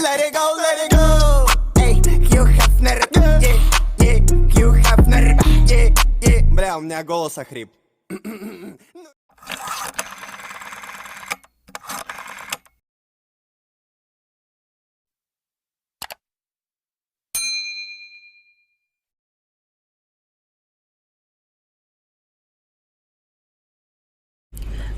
let it go, let it go. Эй, Хью Хафнер, Хью Хафнер, Бля, у меня голос охрип.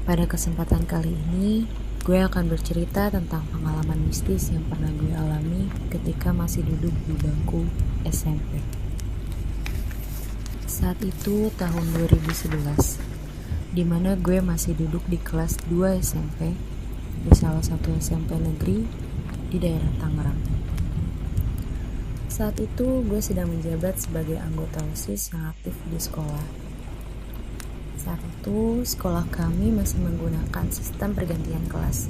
Pada kesempatan kali ini, gue akan bercerita tentang pengalaman mistis yang pernah gue alami ketika masih duduk di bangku SMP. Saat itu tahun 2011, di mana gue masih duduk di kelas 2 SMP di salah satu SMP negeri di daerah Tangerang. Saat itu gue sedang menjabat sebagai anggota OSIS yang aktif di sekolah. Saat itu sekolah kami masih menggunakan sistem pergantian kelas,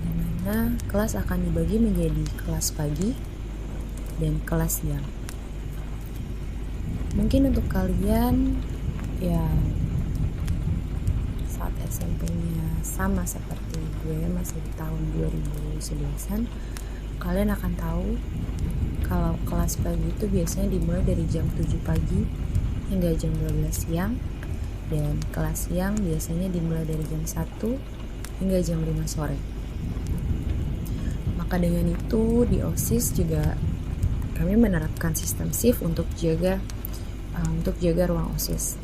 di mana kelas akan dibagi menjadi kelas pagi dan kelas siang. Mungkin untuk kalian yang saat SMP-nya sama seperti gue masih di tahun 2011-an, kalian akan tahu kalau kelas pagi itu biasanya dimulai dari jam 7 pagi hingga jam 12 siang, dan kelas siang biasanya dimulai dari jam 1 hingga jam 5 sore. Maka dengan itu di OSIS juga kami menerapkan sistem shift untuk jaga ruang OSIS.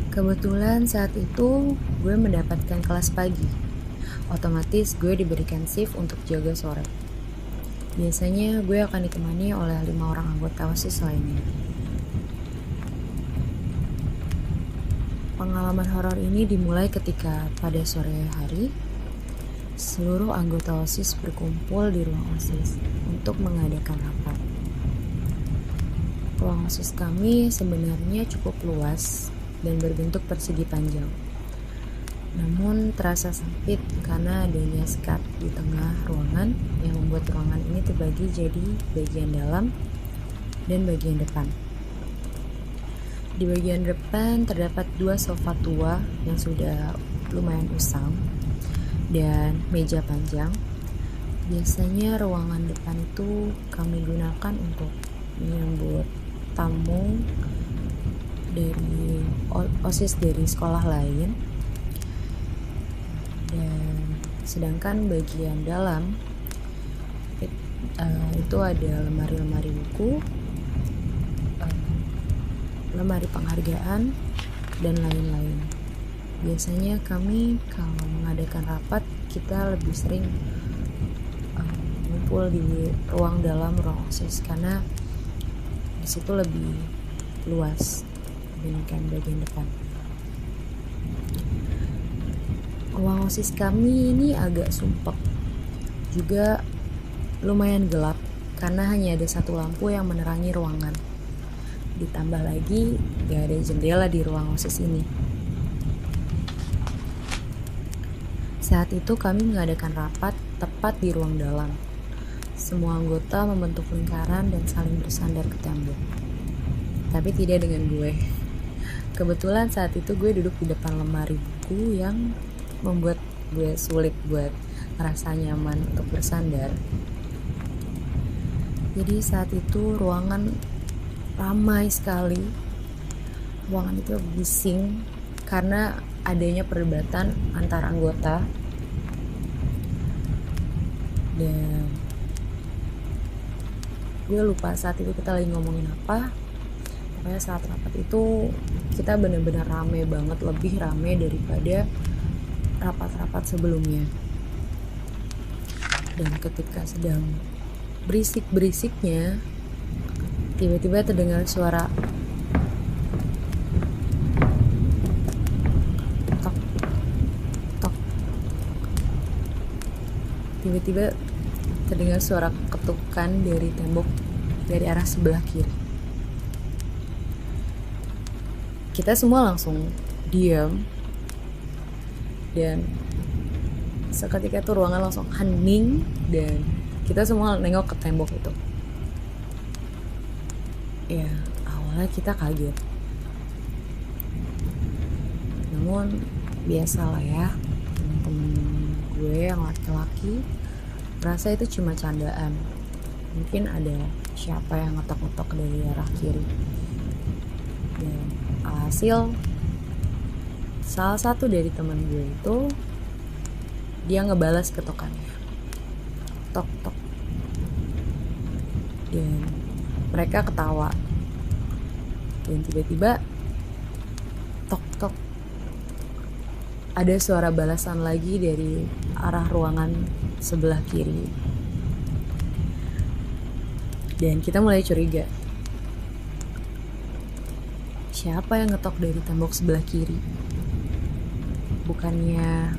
Kebetulan saat itu gue mendapatkan kelas pagi, otomatis gue diberikan shift untuk jaga sore. Biasanya gue akan ditemani oleh 5 orang anggota OSIS lainnya. Pengalaman horor ini dimulai ketika pada sore hari, seluruh anggota OSIS berkumpul di ruang OSIS untuk mengadakan rapat. Ruang OSIS kami sebenarnya cukup luas dan berbentuk persegi panjang. Namun terasa sempit karena adanya sekat di tengah ruangan yang membuat ruangan ini terbagi jadi bagian dalam dan bagian depan. Di bagian depan terdapat 2 sofa tua yang sudah lumayan usang dan meja panjang. Biasanya ruangan depan itu kami gunakan untuk menyambut tamu dari OSIS dari sekolah lain. Dan sedangkan bagian dalam itu ada lemari-lemari buku, lemari penghargaan, dan lain-lain. Biasanya kami kalau mengadakan rapat, kita lebih sering ngumpul di ruang dalam ruang OSIS karena di situ lebih luas dibandingkan bagian depan. Ruang OSIS kami ini agak sumpek, juga lumayan gelap karena hanya ada satu lampu yang menerangi ruangan. Ditambah lagi gak ada jendela di ruang OSIS ini. Saat itu kami mengadakan rapat tepat di ruang dalam. Semua anggota membentuk lingkaran dan saling bersandar ke tembok. Tapi tidak dengan gue. Kebetulan saat itu gue duduk di depan lemari buku yang membuat gue sulit buat merasa nyaman untuk bersandar. Jadi saat itu ruangan ramai sekali. Ruangan itu bising karena adanya perdebatan antar anggota. Dan gue lupa saat itu kita lagi ngomongin apa. Pokoknya saat rapat itu kita benar-benar rame banget, lebih rame daripada rapat-rapat sebelumnya. Dan ketika sedang berisik-berisiknya, tiba-tiba terdengar suara tok tok. Tiba-tiba terdengar suara ketukan dari tembok dari arah sebelah kiri. Kita semua langsung diam. Dan seketika itu ruangan langsung hening dan kita semua nengok ke tembok itu. Ya, awalnya kita kaget. Namun biasalah ya, teman-teman lagi, merasa itu cuma candaan. Mungkin ada siapa yang ngetok-ngetok dari arah kiri. Dan alhasil salah satu dari teman gue itu dia ngebalas ketokannya, tok tok, dan mereka ketawa. Dan tiba-tiba tok tok, ada suara balasan lagi dari arah ruangan sebelah kiri. Dan kita mulai curiga, siapa yang ngetok dari tembok sebelah kiri? Bukannya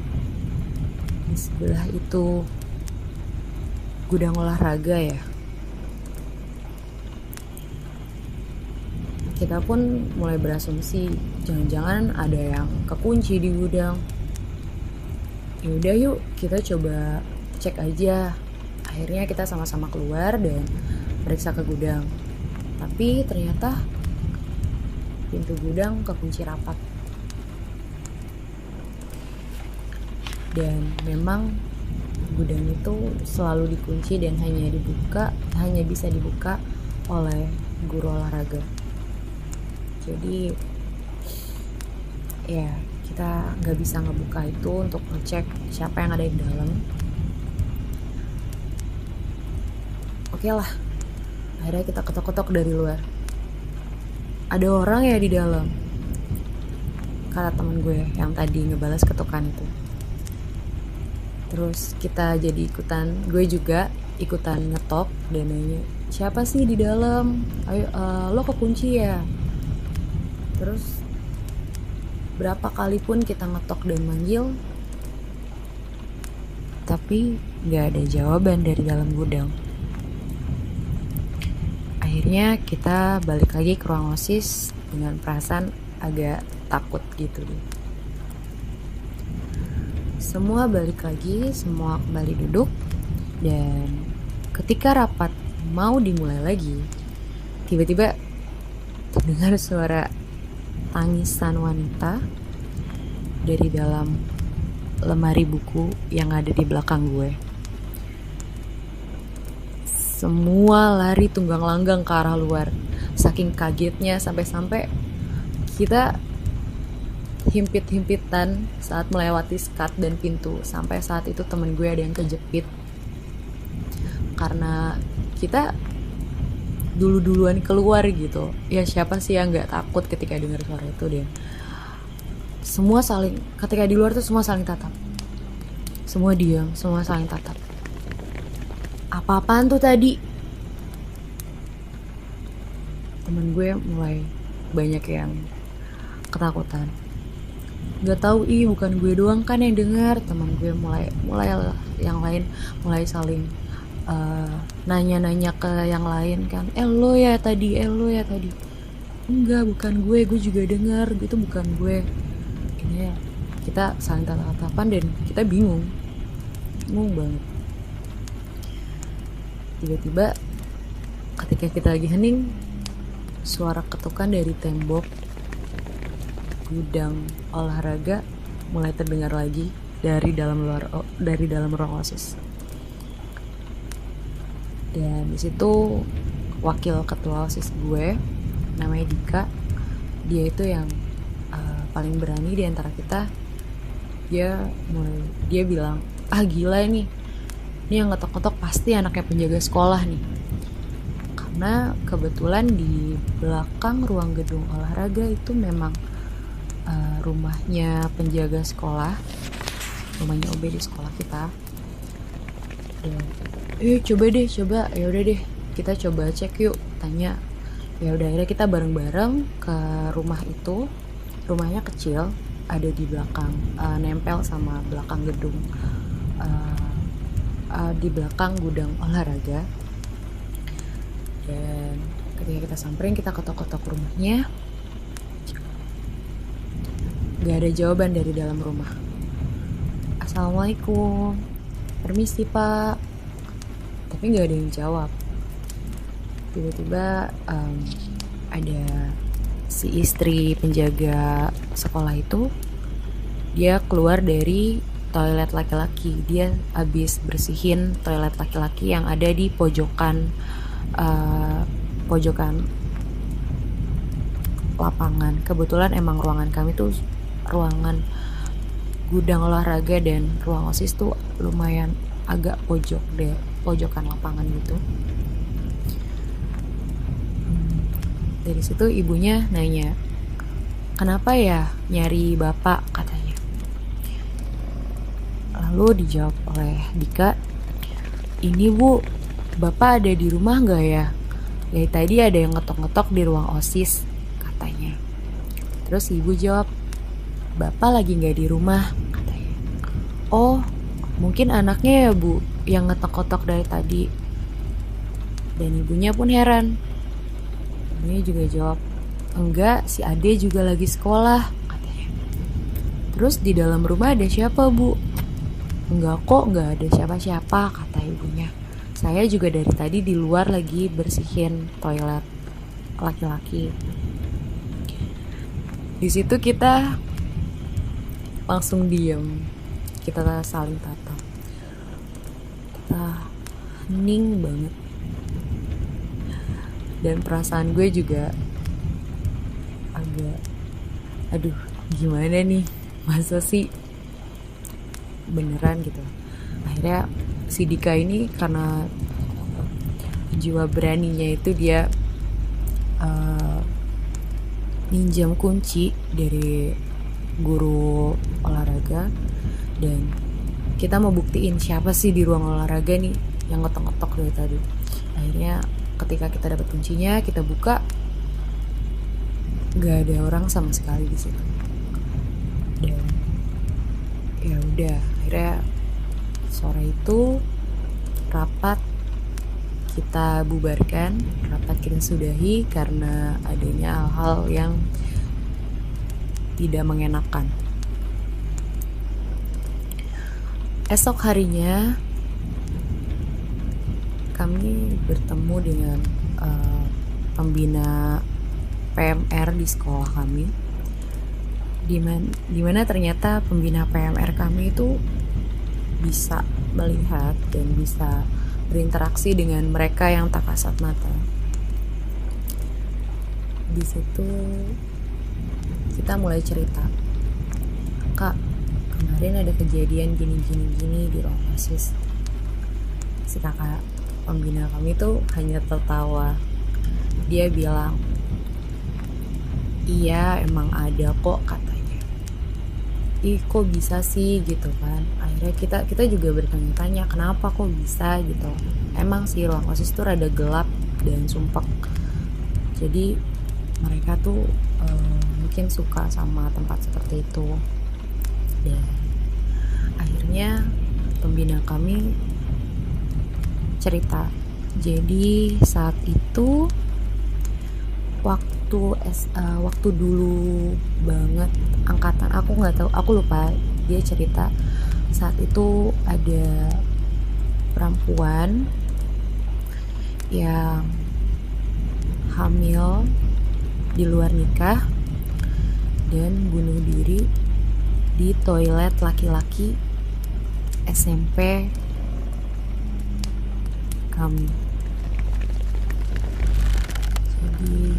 di sebelah itu gudang olahraga ya? Kita pun mulai berasumsi jangan-jangan ada yang kekunci di gudang. Yaudah yuk kita coba cek aja. Akhirnya kita sama-sama keluar dan periksa ke gudang. Tapi ternyata pintu gudang kekunci rapat. Dan memang gudang itu selalu dikunci dan hanya bisa dibuka oleh guru olahraga. Jadi ya kita nggak bisa ngebuka itu untuk ngecek siapa yang ada di dalam. Oke lah, akhirnya kita ketok-ketok dari luar. Ada orang ya di dalam, kata teman gue yang tadi ngebalas ketukan itu. Terus kita jadi gue juga ikutan ngetok dan nanya, siapa sih di dalam? Ayo, lo kekunci ya? Terus berapa kali pun kita ngetok dan manggil, tapi gak ada jawaban dari dalam gudang. Akhirnya kita balik lagi ke ruang OSIS dengan perasaan agak takut gitu deh. Semua balik lagi, semua kembali duduk. Dan ketika rapat mau dimulai lagi, tiba-tiba terdengar suara tangisan wanita dari dalam lemari buku yang ada di belakang gue. Semua lari tunggang langgang ke arah luar. Saking kagetnya sampai-sampai kita himpit-himpitan saat melewati skat dan pintu. Sampai saat itu temen gue ada yang kejepit. Karena kita duluan keluar gitu. Ya siapa sih yang gak takut ketika dengar suara itu. Dan semua ketika di luar tuh semua saling tatap. Semua diam, semua saling tatap. Apa-apaan tuh tadi? Temen gue mulai banyak yang ketakutan. Gak tahu, bukan gue doang kan yang dengar. Teman gue mulai yang lain mulai saling nanya-nanya ke yang lain kan. Lo ya tadi. Enggak, bukan gue juga dengar. Itu bukan gue. Ini ya, kita saling tatap-tatapan dan kita bingung banget. Tiba-tiba ketika kita lagi hening, suara ketukan dari tembok gudang olahraga mulai terdengar lagi dari dalam ruang OSIS. Dan di situ wakil ketua OSIS gue namanya Dika, dia itu yang paling berani di antara kita. Dia bilang, gila nih, ini yang ngetok-ngetok pasti anaknya penjaga sekolah nih. Karena kebetulan di belakang ruang gedung olahraga itu memang rumahnya penjaga sekolah, rumahnya OB di sekolah kita. Dan coba ya udah deh, kita coba cek yuk, tanya. Ya udah, akhirnya kita bareng-bareng ke rumah itu. Rumahnya kecil, ada di belakang, nempel sama belakang gedung, di belakang gudang olahraga. Dan ketika kita samperin, kita ketok-ketok rumahnya, gak ada jawaban dari dalam rumah. Assalamualaikum, permisi pak. Tapi gak ada yang jawab. Tiba-tiba ada si istri penjaga sekolah itu, dia keluar dari toilet laki-laki. Dia habis bersihin toilet laki-laki yang ada di pojokan lapangan. Kebetulan emang ruangan kami tuh ruangan gudang olahraga, dan ruang OSIS tuh lumayan agak pojokan lapangan gitu. Dari situ ibunya nanya, kenapa ya nyari bapak, katanya. Lalu dijawab oleh Dika, ini bu, bapak ada di rumah gak ya? Ya tadi ada yang ngetok-ngetok di ruang OSIS, katanya. Terus ibu jawab, bapak lagi gak di rumah, katanya. Oh, mungkin anaknya ya bu, yang ngetok-ngetok dari tadi. Dan ibunya pun heran. Ibunya juga jawab, enggak, si Ade juga lagi sekolah, katanya. Terus di dalam rumah ada siapa bu? Enggak kok, enggak ada siapa-siapa, kata ibunya. Saya juga dari tadi di luar lagi bersihin toilet laki-laki. Di situ kita langsung diem, kita saling tatap, kita hening banget. Dan perasaan gue juga agak, aduh gimana nih, masa sih beneran gitu. Akhirnya si Dika ini karena jiwa beraninya itu, dia minjam kunci dari guru olahraga, dan kita mau buktiin siapa sih di ruang olahraga nih yang ngetok-ngetok dari tadi. Akhirnya ketika kita dapat kuncinya, kita buka, nggak ada orang sama sekali di situ. Dan ya udah, akhirnya sore itu rapat kita bubarkan, rapat kita sudahi karena adanya hal-hal yang tidak mengenakan. Esok harinya kami bertemu dengan pembina PMR di sekolah kami, dimana ternyata pembina PMR kami itu bisa melihat dan bisa berinteraksi dengan mereka yang tak kasat mata. Di situ kita mulai cerita, kak, kemarin ada kejadian gini di ruang OSIS. Si kakak pembina kami tuh hanya tertawa. Dia bilang, iya emang ada kok, katanya. Ih kok bisa sih gitu kan. Akhirnya kita juga bertanya-tanya kenapa kok bisa gitu. Emang sih ruang OSIS tuh rada gelap dan sumpek. Jadi mereka tuh mungkin suka sama tempat seperti itu. Dan akhirnya pembina kami cerita, jadi saat itu waktu dulu banget, angkatan aku nggak tahu, aku lupa, dia cerita saat itu ada perempuan yang hamil di luar nikah dan bunuh diri di toilet laki-laki SMP kami. Jadi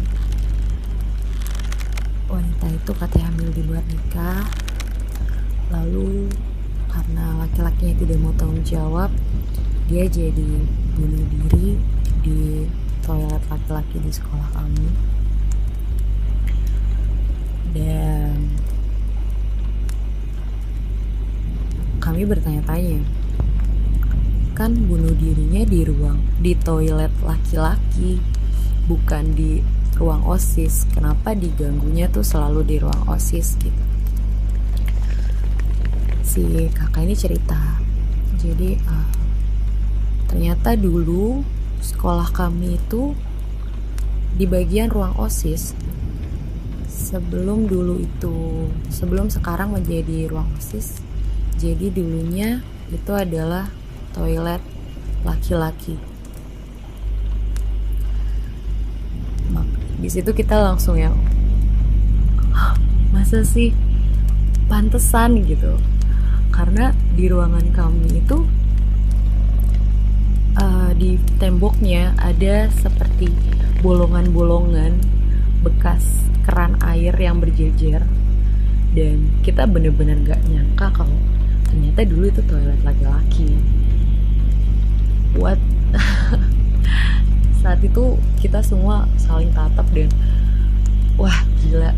wanita itu katanya hamil di luar nikah, lalu karena laki-lakinya tidak mau tanggung jawab, dia jadi bunuh diri di toilet laki-laki di sekolah kami. Dan kami bertanya-tanya, kan bunuh dirinya di toilet laki-laki, bukan di ruang OSIS, kenapa diganggunya tuh selalu di ruang OSIS gitu. Si kakak ini cerita, jadi ternyata dulu sekolah kami itu di bagian ruang OSIS, sebelum sekarang menjadi ruang OSIS, jadi dulunya itu adalah toilet laki-laki. Di situ kita langsung yang, masa sih, pantesan gitu. karena di ruangan kami itu di temboknya ada seperti bolongan-bolongan bekas keran air yang berjejer, dan kita bener-bener gak nyangka kalau ternyata dulu itu toilet laki-laki. What? Saat itu kita semua saling tatap dan wah gila,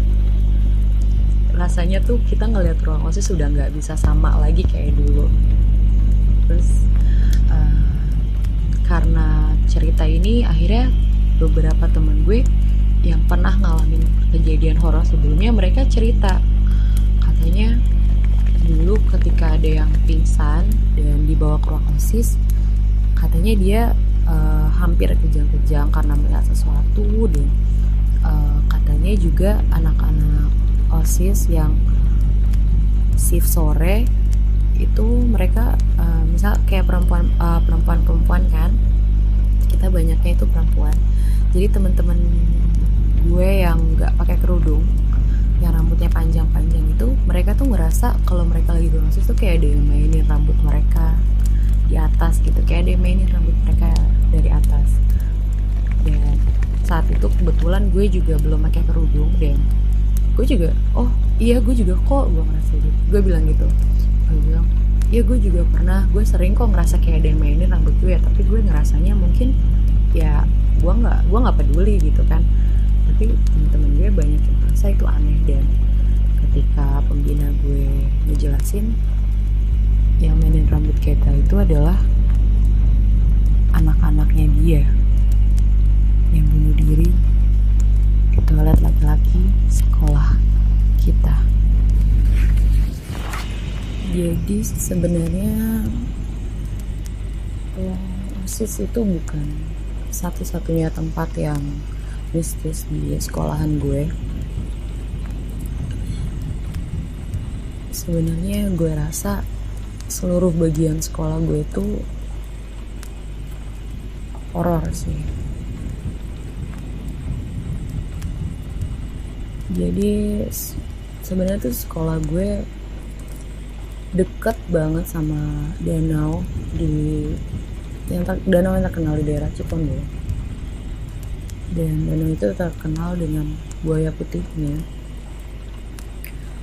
rasanya tuh kita ngelihat ruang OSIS sudah nggak bisa sama lagi kayak dulu. Terus karena cerita ini akhirnya beberapa teman gue yang pernah ngalamin kejadian horor sebelumnya, mereka cerita katanya dulu ketika ada yang pingsan dan dibawa ke ruang OSIS, katanya dia hampir kejang-kejang karena melihat sesuatu, dan katanya juga anak-anak OSIS yang shift sore itu mereka misal kayak perempuan kan, kita banyaknya itu perempuan, jadi teman-teman gue yang nggak pakai kerudung, yang rambutnya panjang-panjang itu, mereka tuh ngerasa kalau mereka lagi di OSIS tuh kayak ada yang mainin rambut mereka di atas gitu, kayak ada yang mainin rambut mereka dari atas. Dan saat itu kebetulan gue juga belum pakai kerudung, dan gue juga oh iya gue juga kok, gue ngerasa gitu, gue bilang gitu. Gue bilang iya gue juga pernah, gue sering kok ngerasa kayak ada yang mainin rambut gue, tapi gue ngerasanya mungkin ya gue nggak peduli gitu kan. Tapi teman-teman gue banyak yang merasa itu aneh, dan ketika pembina gue ngejelasin yang mainin rambut kita itu adalah anak-anaknya dia yang bunuh diri di toilet laki-laki sekolah kita. Jadi sebenarnya OSIS itu bukan satu-satunya tempat yang mistis di sekolahan gue. Sebenarnya gue rasa seluruh bagian sekolah gue itu horor sih. Jadi sebenarnya tuh sekolah gue deket banget sama danau danau yang terkenal di daerah Cikoneng. Dan danau itu terkenal dengan buaya putihnya.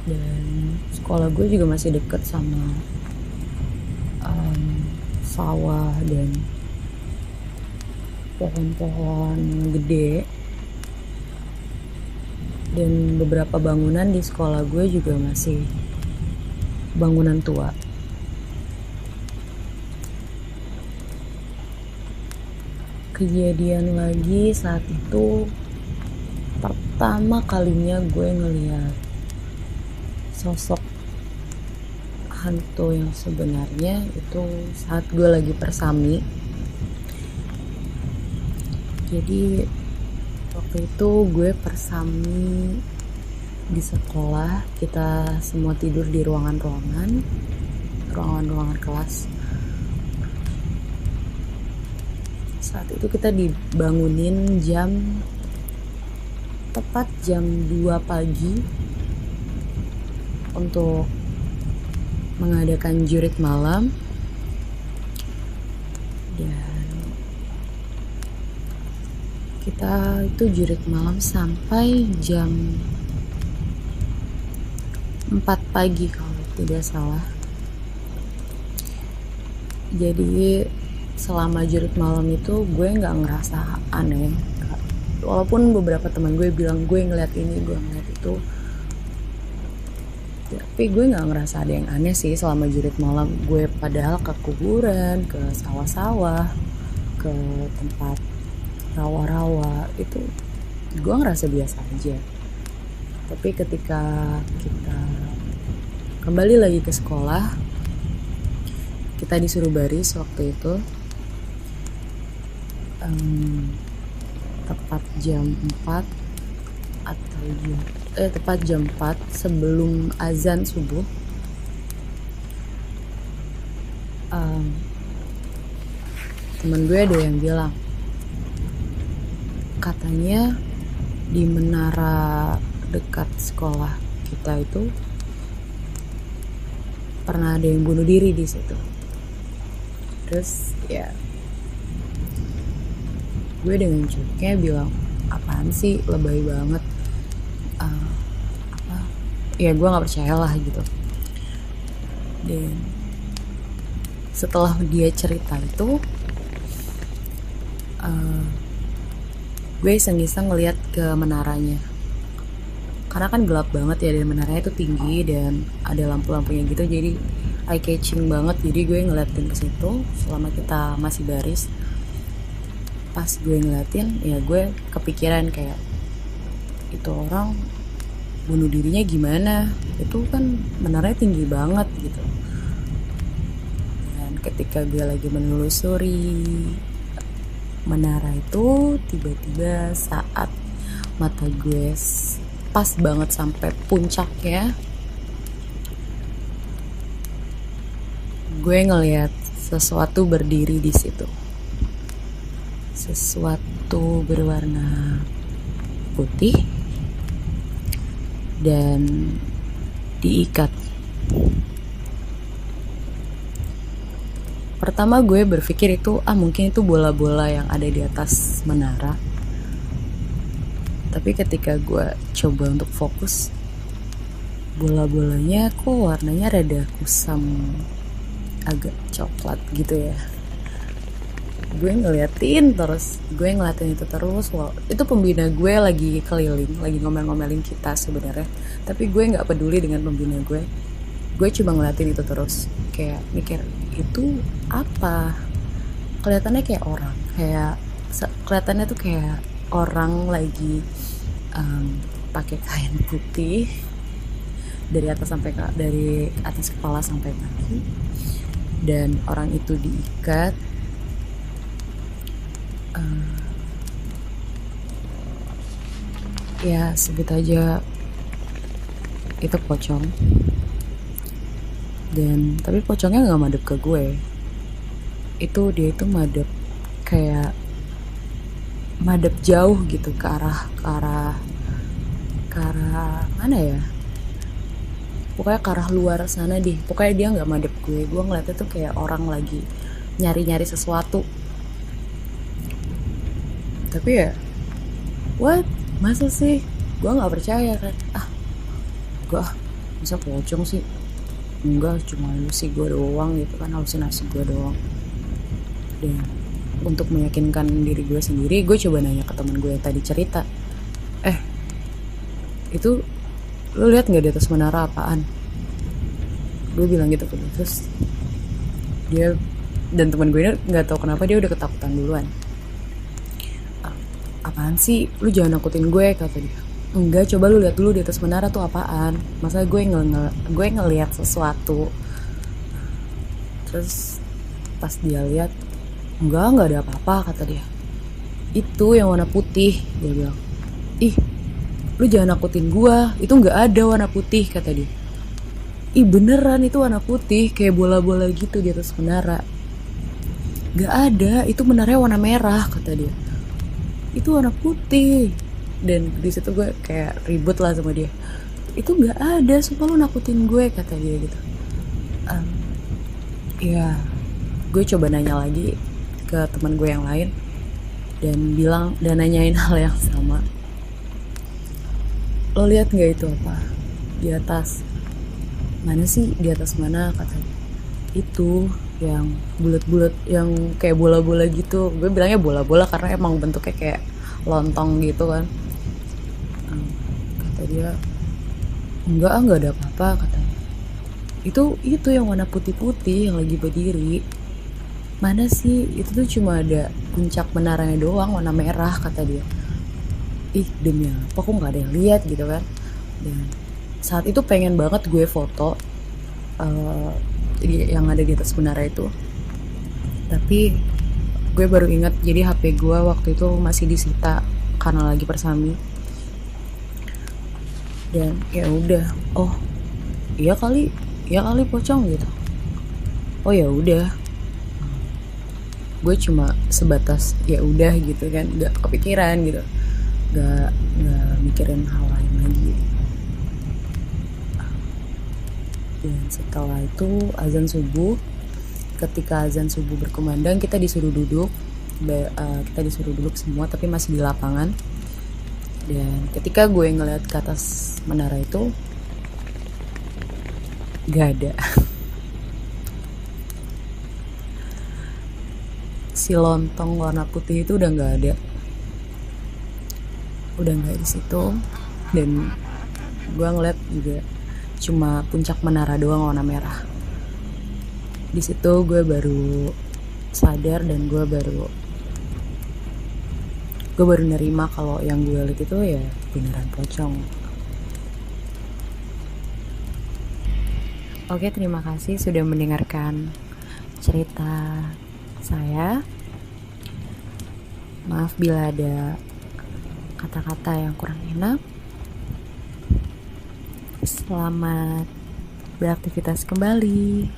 Dan sekolah gue juga masih deket sama sawah dan pohon-pohon gede. Dan beberapa bangunan di sekolah gue juga masih bangunan tua. Kejadian lagi saat itu pertama kalinya gue ngeliat sosok hantu yang sebenarnya itu saat gue lagi persami. Jadi waktu itu gue persami di sekolah, kita semua tidur di ruangan kelas. Saat itu kita dibangunin tepat jam 2 pagi untuk mengadakan jurit malam. Dan kita itu jurit malam sampai jam 4 pagi kalau tidak salah. Jadi selama jurit malam itu gue gak ngerasa aneh, walaupun beberapa teman gue bilang gue ngeliat ini, gue ngeliat itu, tapi gue gak ngerasa ada yang aneh sih selama jurit malam. Gue padahal ke kuburan, ke sawah-sawah, ke tempat rawa-rawa, itu gue ngerasa biasa aja. Tapi ketika kita kembali lagi ke sekolah, kita disuruh baris waktu itu, tepat jam 4 atau tepat jam 4 sebelum azan subuh. Temen gue ada yang bilang katanya di menara dekat sekolah kita itu pernah ada yang bunuh diri di situ. Terus ya gue dengan cueknya bilang, apaan sih, lebay banget. Ya gue nggak percaya lah gitu. Dan setelah dia cerita itu, gue iseng-iseng ngeliat ke menaranya, karena kan gelap banget ya, dan menaranya itu tinggi dan ada lampu-lampunya gitu, jadi eye catching banget. Jadi gue ngeliatin ke situ selama kita masih baris. Pas gue ngeliatin, ya gue kepikiran kayak, itu orang bunuh dirinya gimana, itu kan menaranya tinggi banget gitu. Dan ketika gue lagi menelusuri menara itu, tiba-tiba saat mata gue pas banget sampai puncaknya, gue ngeliat sesuatu berdiri di situ. Sesuatu berwarna putih dan diikat. Pertama gue berpikir itu mungkin itu bola-bola yang ada di atas menara. Tapi ketika gue coba untuk fokus, bola-bolanya kok warnanya rada kusam, agak coklat gitu ya. Gue ngeliatin itu terus. Wow, itu pembina gue lagi keliling, lagi ngomel-ngomelin kita sebenarnya, tapi gue nggak peduli dengan pembina gue. Gue cuma ngeliatin itu terus, kayak mikir itu apa. Kelihatannya kayak orang, kelihatannya tuh kayak orang lagi pakai kain putih dari atas kepala sampai kaki, dan orang itu diikat. Ya sebut aja itu pocong. Dan tapi pocongnya nggak madep ke gue. Dia itu madep jauh gitu, ke arah mana ya? Pokoknya ke arah luar sana deh. Pokoknya dia nggak madep gue. Gue ngeliatnya tuh kayak orang lagi nyari sesuatu. Tapi ya, what? Masa sih? Gue nggak percaya kan? Masa pocong sih? Enggak, cuma halusi gue doang gitu kan, halusinasi gue doang. Dan untuk meyakinkan diri gue sendiri, gue coba nanya ke teman gue yang tadi cerita, itu lu lihat nggak di atas menara apaan? Gue bilang gitu ke dia. Terus dia dan teman gue ini nggak tahu kenapa dia udah ketakutan duluan. Apaan sih? Lu jangan nakutin gue, kata dia. Enggak, coba lu lihat dulu di atas menara tuh apaan. Masa gue ngelihat sesuatu. Terus pas dia lihat, enggak ada apa-apa, kata dia. Itu yang warna putih, dia bilang. Ih, lu jangan nakutin gue, itu nggak ada warna putih, kata dia. Ih beneran, itu warna putih, kayak bola-bola gitu di atas menara. Nggak ada, itu menaranya warna merah, kata dia. Itu warna putih. Dan di situ gue kayak ribut lah sama dia. Itu nggak ada, sumpah lu nakutin gue, kata dia gitu. Ya, gue coba nanya lagi ke teman gue yang lain dan nanyain hal yang sama. Lo lihat nggak itu apa di atas? Mana sih di atas mana, katanya? Itu yang bulat-bulat, yang kayak bola-bola gitu. Gue bilangnya bola-bola karena emang bentuknya kayak lontong gitu kan. Kata dia, enggak ada apa-apa, katanya. Itu yang warna putih-putih yang lagi berdiri. Mana sih? Itu tuh cuma ada puncak menaranya doang warna merah, kata dia. Ih, demi apa kok nggak ada yang lihat gitu kan? Dan saat itu pengen banget gue foto yang ada di atas menara itu. Tapi gue baru ingat, jadi HP gue waktu itu masih disita karena lagi persami. Dan ya udah, iya kali pocong gitu. Oh ya udah, gue cuma sebatas ya udah gitu kan, nggak kepikiran gitu, nggak mikirin hal lain lagi. Dan setelah itu azan subuh. Ketika azan subuh berkumandang, kita disuruh duduk. Kita disuruh duduk semua, tapi masih di lapangan. Dan ketika gue ngeliat ke atas menara itu, gak ada. Si lontong warna putih itu udah nggak ada, udah nggak di situ. Dan gue ngeliat juga cuma puncak menara doang warna merah. Di situ gue baru sadar dan gue baru nerima kalau yang gue lihat itu ya beneran pocong. Oke, terima kasih sudah mendengarkan cerita saya. Maaf bila ada kata-kata yang kurang enak. Selamat beraktivitas kembali.